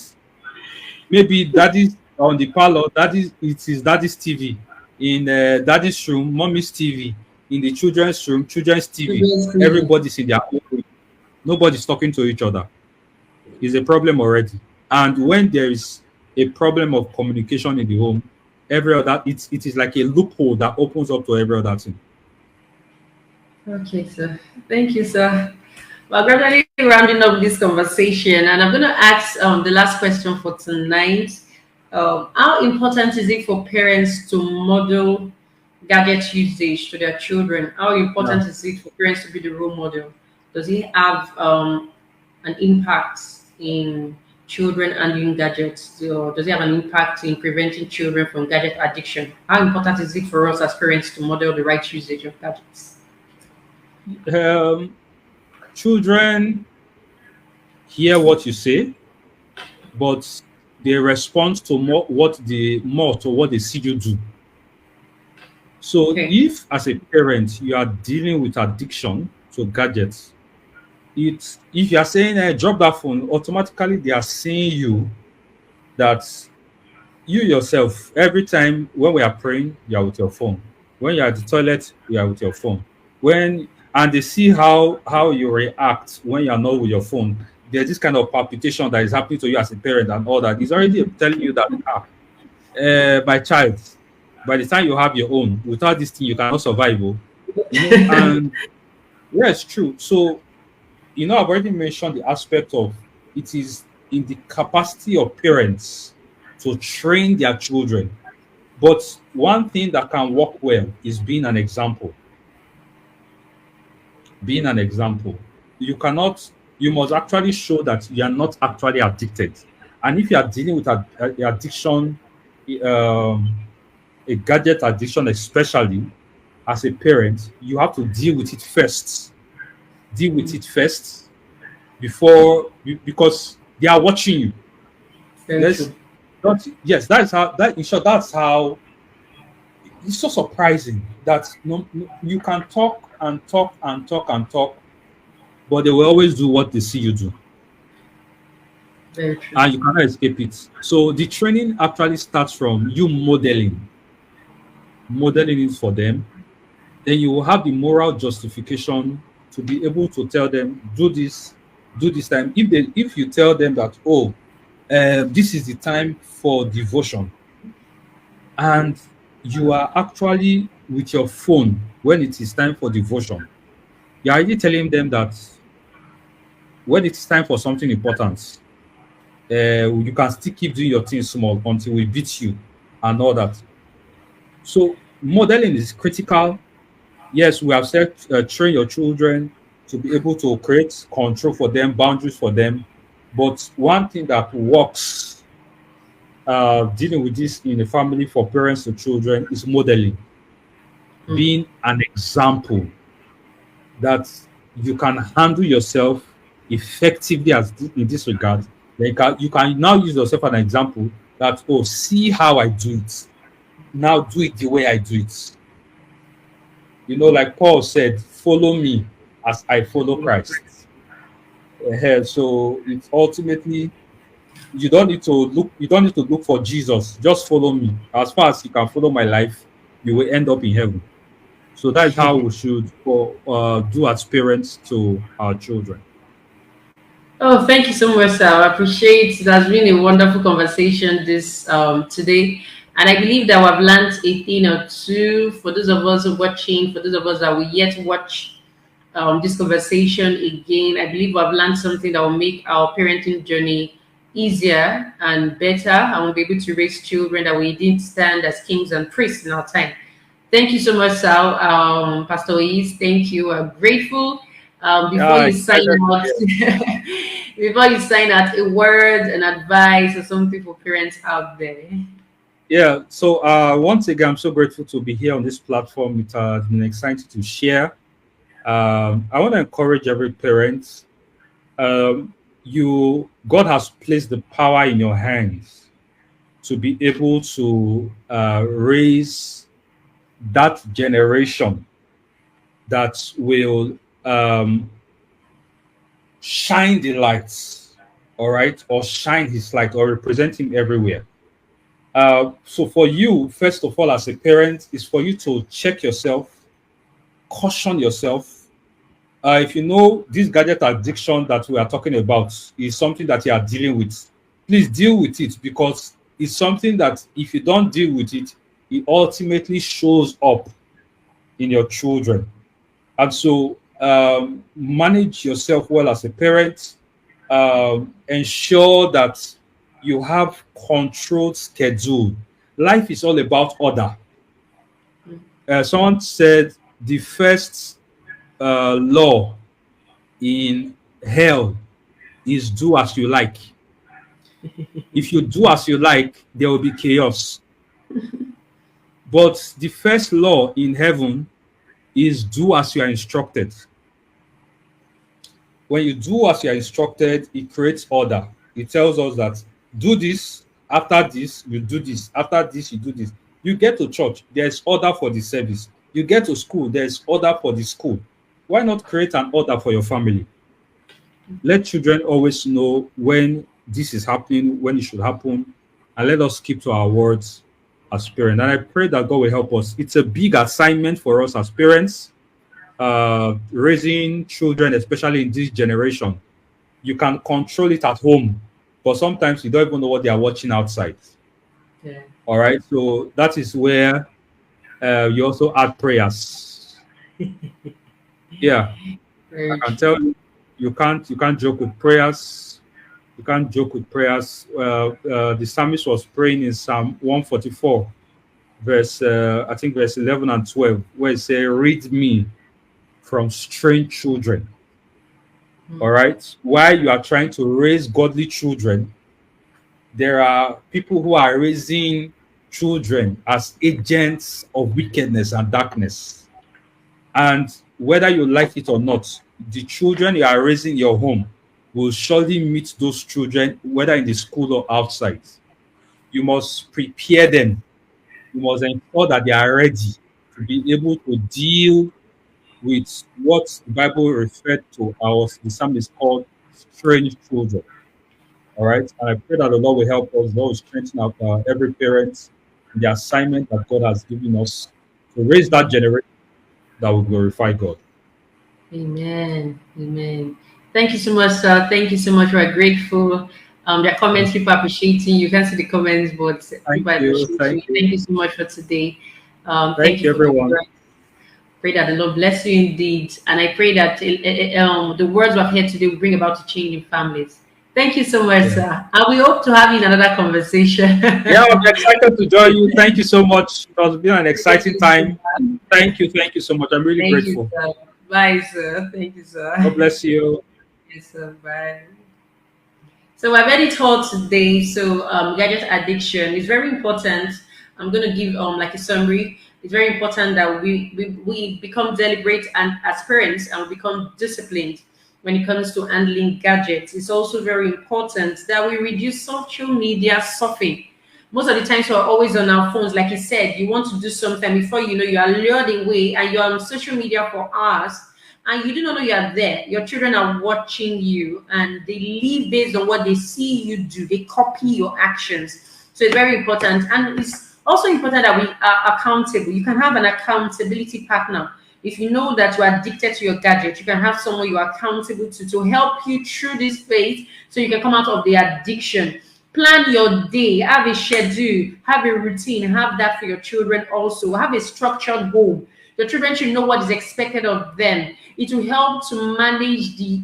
maybe daddy's on the parlor, daddy it is daddy's TV. In daddy's room, mommy's TV. In the children's room, children's TV. Children's TV. Everybody's in their own room. Nobody's talking to each other. It's a problem already. And when there is a problem of communication in the home, every other it is like a loophole that opens up to every other thing. Okay, sir. Thank you, sir. We're gradually rounding up this conversation, and I'm going to ask the last question for tonight. How important is it for parents to model gadget usage to their children? How Yeah. important is it for parents to be the role model? Does it have an impact in children handling gadgets? Or does it have an impact in preventing children from gadget addiction? How important is it for us as parents to model the right usage of gadgets? Um, Children hear what you say, but they respond to more to what they see you do. So Okay. if as a parent you are dealing with addiction to gadgets, it's if you are saying drop that phone, automatically they are seeing you that you yourself, every time when we are praying, you are with your phone. When you are at the toilet, you are with your phone. When and they see how you react when you are not with your phone. There's this kind of palpitation that is happening to you as a parent and all that. It's already telling you that my child, by the time you have your own, without this thing you cannot survive. Oh. And yeah, it's true. So I've already mentioned the aspect of it is in the capacity of parents to train their children. But one thing that can work well is being an example. Being an example. You must actually show that you are not actually addicted. And if you are dealing with a addiction, um, a gadget addiction, especially as a parent, you have to deal with it first. Deal with it first because they are watching you. Very Yes, true. yes, that is how that in short, that's how it's so surprising that you can talk and talk and talk and talk, but they will always do what they see you do, Very true. and you cannot escape it. So the training actually starts from you modeling it for them. Then you will have the moral justification to be able to tell them, do this time. If you tell them that, oh, this is the time for devotion, and you are actually with your phone when it is time for devotion, you're already telling them that when it's time for something important, you can still keep doing your thing small until we beat you and all that. So modeling is critical. Yes, we have said train your children to be able to create control for them, boundaries for them. But one thing that works dealing with this in a family for parents to children is modeling, Mm. being an example that you can handle yourself effectively in this regard. Then you can now use yourself as an example that, oh, see how I do it. Now do it the way I do it. Like Paul said, follow me as I follow Christ. So it's ultimately you don't need to look for Jesus. Just follow me. As far as you can follow my life, you will end up in heaven. So that is how we should do as parents to our children. Oh, thank you so much, sir. I appreciate it. Has been a wonderful conversation this today, and I believe that we've learned a thing or two. For those of us who are watching, for those of us that will yet watch this conversation again, I believe we've learned something that will make our parenting journey easier and better, and we'll be able to raise children that we didn't stand as kings and priests in our time. Thank you so much, Sal. Pastor Ois, thank you. I'm grateful. Before Yeah, you it's sign pleasure to out, hear. before you sign out, a word, an advice, or something for parents out there. Yeah. So once again, I'm so grateful to be here on this platform. It has been exciting to share. I want to encourage every parent. God has placed the power in your hands to be able to raise that generation that will shine the lights, all right, or shine his light or represent him everywhere. So for you, first of all, as a parent, is for you to check yourself, caution yourself. If you know this gadget addiction that we are talking about is something that you are dealing with, please deal with it, because it's something that if you don't deal with it, it ultimately shows up in your children. And so manage yourself well as a parent. Ensure that you have controlled schedule. Life is all about order. Someone said the first law in hell is do as you like. If you do as you like, there will be chaos. But the first law in heaven is do as you are instructed. When you do as you are instructed, it creates order. It tells us that do this, after this, you do this, after this, you do this. You get to church, there's order for the service. You get to school, there's order for the school. Why not create an order for your family? Let children always know when this is happening, when it should happen, and let us keep to our words as parents. And I pray that God will help us. It's a big assignment for us as parents, raising children, especially in this generation. You can control it at home, but sometimes you don't even know what they are watching outside. Yeah. All right, so that is where you also add prayers. Yeah, I Very can true. tell you, you can't joke with prayers. You can't joke with prayers. The psalmist was praying in Psalm 144, verse I think verse 11 and 12, where it says, "Read me from strange children." All Mm. right, while you are trying to raise godly children, there are people who are raising children as agents of wickedness and darkness. And whether you like it or not, the children you are raising in your home will surely meet those children, whether in the school or outside. You must prepare them. You must ensure that they are ready to be able to deal with what the Bible referred to as the psalm is called strange children. All right. And I pray that the Lord will help us. The Lord will strengthen up every parent in the assignment that God has given us to raise that generation that will glorify God. Amen. Amen. Thank you so much, sir. Thank you so much. We're grateful. There are comments, people appreciating. You can't see the comments, but Thank people you. appreciate Thank you. you. Thank you so much for today. Thank Thank you you, for the everyone. word. Pray that the Lord bless you indeed. And I pray that the words we've heard today will bring about a change in families. Thank you so much, Yeah. sir. And we hope to have you in another conversation. Yeah, I'm excited to join you. Thank you so much. It has been an Thank exciting you, sir. time. Thank you. Thank you so much. I'm really Thank you, grateful. sir. Bye, sir. Thank you, God sir. bless you. Yes, sir. Bye. So I've already taught today. So gadget addiction is very important. I'm going to give like a summary. It's very important that we become deliberate and as parents and we become disciplined when it comes to handling gadgets. It's also very important that we reduce social media surfing. Most of the times we're always on our phones. Like you said, you want to do something before you know you are lured away and you're on social media for hours and you do not know you are there. Your children are watching you and they live based on what they see you do. They copy your actions. So it's very important. And it's also important that we are accountable. You can have an accountability partner. If you know that you are addicted to your gadget, you can have someone you are accountable to help you through this phase so you can come out of the addiction. Plan your day, have a schedule, have a routine, have that for your children also. Have a structured goal. Your children should know what is expected of them. It will help to manage the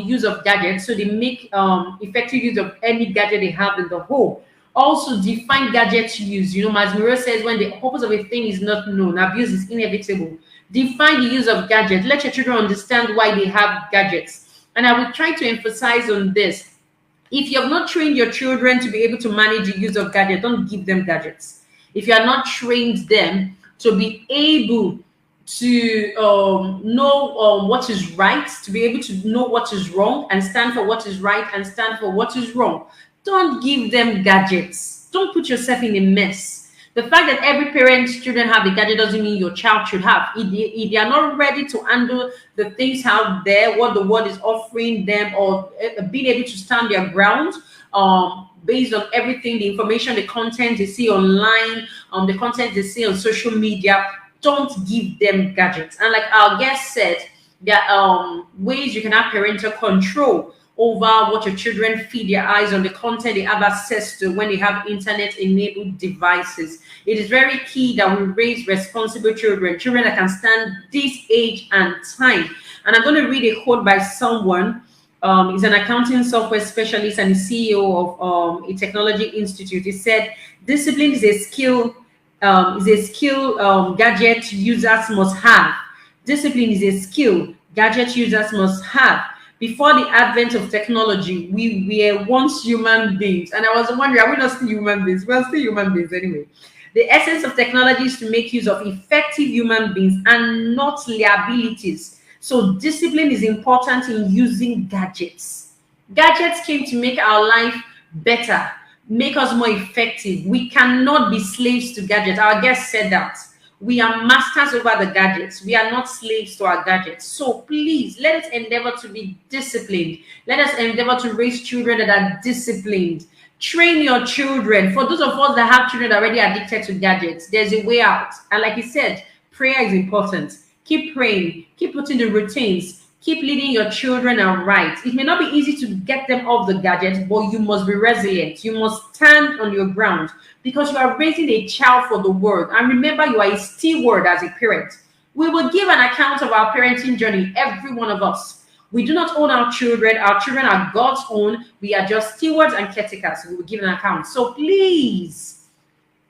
use of gadgets so they make effective use of any gadget they have in the home. Also, define gadget use. You know, as Miro says, when the purpose of a thing is not known, abuse is inevitable. Define the use of gadgets. Let your children understand why they have gadgets. And I will try to emphasize on this. If you have not trained your children to be able to manage the use of gadgets, don't give them gadgets. If you are not trained them to be able to know what is right, to be able to know what is wrong and stand for what is right and stand for what is wrong, don't give them gadgets. Don't put yourself in a mess. The fact that every parent's children have a gadget doesn't mean your child should have. If they are not ready to handle the things out there, what the world is offering them, or being able to stand their ground, based on everything, the information, the content they see online, the content they see on social media, don't give them gadgets. And like our guest said, there are ways you can have parental control over what your children feed their eyes on, the content they have access to when they have internet enabled devices. It is very key that we raise responsible children, children that can stand this age and time. And I'm going to read a quote by someone. He's an accounting software specialist and the CEO of a technology institute. He said, "Discipline is a skill. Gadget users must have. Discipline is a skill gadget users must have. Before the advent of technology, we were once human beings." And I was wondering, are we not still human beings? We're still human beings anyway. The essence of technology is to make use of effective human beings and not liabilities. So discipline is important in using gadgets. Gadgets came to make our life better, make us more effective. We cannot be slaves to gadgets. Our guest said that. We are masters over the gadgets. We are not slaves to our gadgets. So please, let us endeavor to be disciplined. Let us endeavor to raise children that are disciplined. Train your children. For those of us that have children that are already addicted to gadgets, there's a way out. And like he said, prayer is important. Keep praying. Keep putting the routines. Keep leading your children aright. It may not be easy to get them off the gadget, but you must be resilient. You must stand on your ground because you are raising a child for the world. And remember, you are a steward as a parent. We will give an account of our parenting journey, every one of us. We do not own our children. Our children are God's own. We are just stewards and caretakers. We will give an account. So please,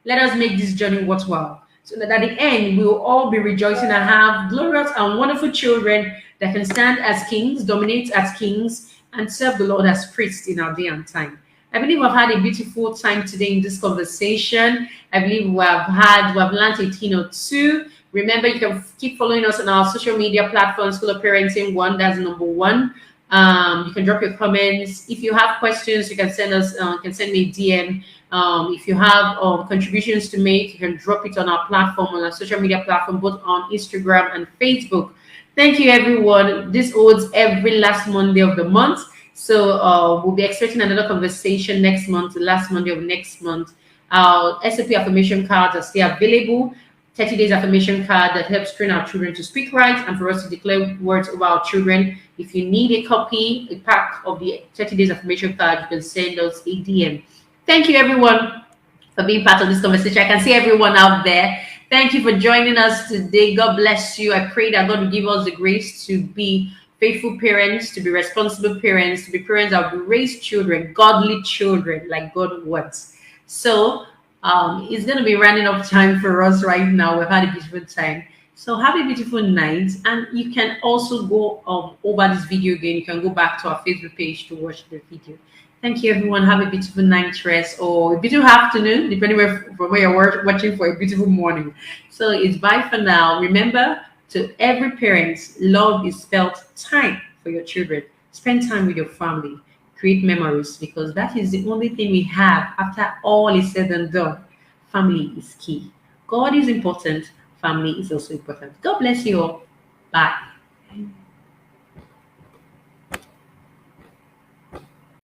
let us make this journey worthwhile, so that at the end, we will all be rejoicing and have glorious and wonderful children that can stand as kings, dominate as kings, and serve the Lord as priests in our day and time. I believe we've had a beautiful time today in this conversation. I believe we've learned a thing or two. Remember, you can keep following us on our social media platforms, School of Parenting One. That's number one. You can drop your comments. If you have questions, you can send us. Can send me a DM. If you have contributions to make, you can drop it on our platform, on our social media platform, both on Instagram and Facebook. Thank you, everyone. This holds every last Monday of the month. So we'll be expecting another conversation next month, the last Monday of next month. Our SOP affirmation cards are still available. 30 days affirmation card that helps train our children to speak right and for us to declare words over our children. If you need a copy, a pack of the 30 days affirmation card, you can send us a DM. Thank you, everyone, for being part of this conversation. I can see everyone out there. Thank you for joining us today. God bless you. I pray that God will give us the grace to be faithful parents, to be responsible parents, to be parents that will raise children, godly children, like God wants. So it's going to be running up time for us right now. We've had a beautiful time. So have a beautiful night. And you can also go over this video again. You can go back to our Facebook page to watch the video. Thank you, everyone. Have a beautiful night rest or a beautiful afternoon, depending from where you're watching, for a beautiful morning. So it's bye for now. Remember, to every parent, love is spelled time for your children. Spend time with your family. Create memories, because that is the only thing we have after all is said and done. Family is key. God is important. Family is also important. God bless you all. Bye.